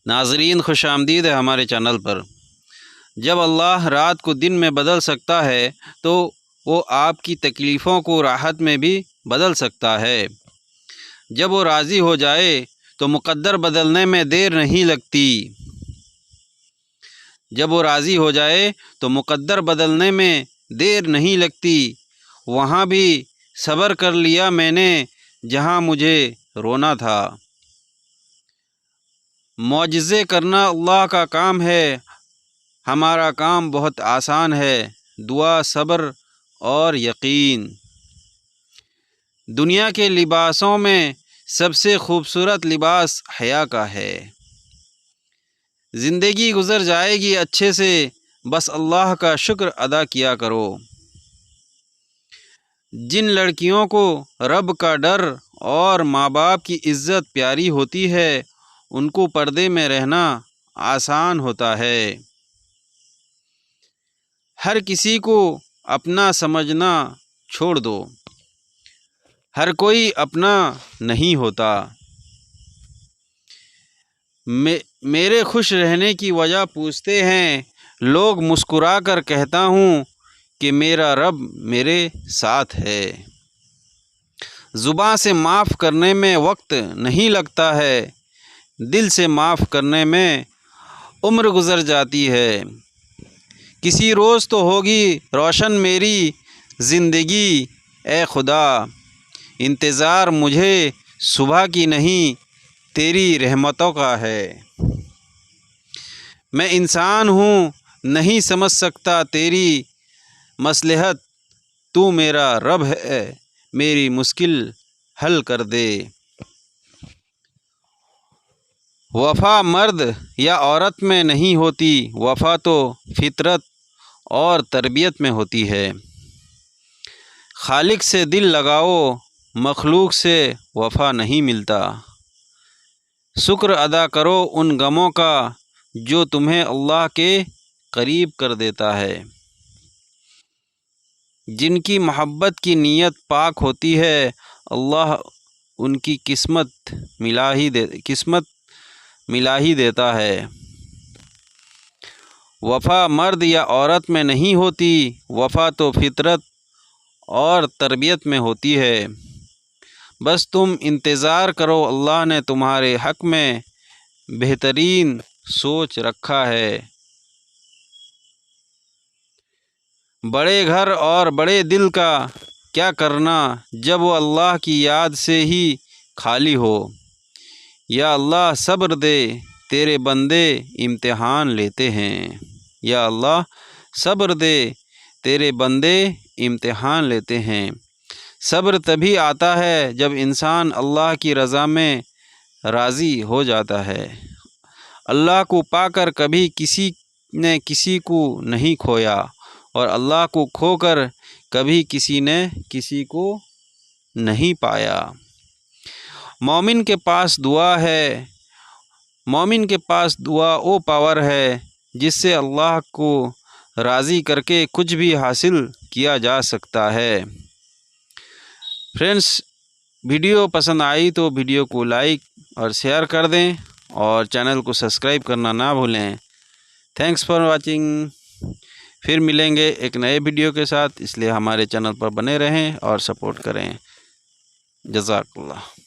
ناظرین خوش آمدید ہے ہمارے چینل پر۔ جب اللہ رات کو دن میں بدل سکتا ہے تو وہ آپ کی تکلیفوں کو راحت میں بھی بدل سکتا ہے۔ جب وہ راضی ہو جائے تو مقدر بدلنے میں دیر نہیں لگتی۔ جب وہ راضی ہو جائے تو مقدر بدلنے میں دیر نہیں لگتی۔ وہاں بھی صبر کر لیا میں نے جہاں مجھے رونا تھا۔ معجزے کرنا اللہ کا کام ہے، ہمارا کام بہت آسان ہے۔ دعا، صبر اور یقین۔ دنیا کے لباسوں میں سب سے خوبصورت لباس حیا کا ہے۔ زندگی گزر جائے گی اچھے سے، بس اللہ کا شکر ادا کیا کرو۔ جن لڑکیوں کو رب کا ڈر اور ماں باپ کی عزت پیاری ہوتی ہے ان کو پردے میں رہنا آسان ہوتا ہے۔ ہر کسی کو اپنا سمجھنا چھوڑ دو، ہر کوئی اپنا نہیں ہوتا۔ میرے خوش رہنے کی وجہ پوچھتے ہیں لوگ، مسکرا کر کہتا ہوں کہ میرا رب میرے ساتھ ہے۔ زباں سے معاف کرنے میں وقت نہیں لگتا ہے، دل سے معاف کرنے میں عمر گزر جاتی ہے۔ کسی روز تو ہوگی روشن میری زندگی، اے خدا انتظار مجھے صبح کی نہیں تیری رحمتوں کا ہے۔ میں انسان ہوں نہیں سمجھ سکتا تیری مصلحت، تو میرا رب ہے میری مشکل حل کر دے۔ وفا مرد یا عورت میں نہیں ہوتی، وفا تو فطرت اور تربیت میں ہوتی ہے۔ خالق سے دل لگاؤ، مخلوق سے وفا نہیں ملتا۔ شکر ادا کرو ان غموں کا جو تمہیں اللہ کے قریب کر دیتا ہے۔ جن کی محبت کی نیت پاک ہوتی ہے اللہ ان کی قسمت ملا ہی دیتا ہے۔ وفا مرد یا عورت میں نہیں ہوتی، وفا تو فطرت اور تربیت میں ہوتی ہے۔ بس تم انتظار کرو، اللہ نے تمہارے حق میں بہترین سوچ رکھا ہے۔ بڑے گھر اور بڑے دل کا کیا کرنا جب وہ اللہ کی یاد سے ہی خالی ہو۔ یا اللہ صبر دے تیرے بندے امتحان لیتے ہیں۔ یا اللہ صبر دے تیرے بندے امتحان لیتے ہیں۔ صبر تبھی آتا ہے جب انسان اللہ کی رضا میں راضی ہو جاتا ہے۔ اللہ کو پا کر کبھی کسی نے کسی کو نہیں کھویا، اور اللہ کو کھو کر کبھی کسی نے کسی کو نہیں پایا۔ مومن کے پاس دعا ہے، مومن کے پاس دعا وہ پاور ہے جس سے اللہ کو راضی کر کے کچھ بھی حاصل کیا جا سکتا ہے۔ فرینڈس، ویڈیو پسند آئی تو ویڈیو کو لائک اور شیئر کر دیں اور چینل کو سبسکرائب کرنا نہ بھولیں۔ Thanks for watching. پھر ملیں گے ایک نئے ویڈیو کے ساتھ، اس لیے ہمارے چینل پر بنے رہیں اور سپورٹ کریں۔ جزاک اللہ۔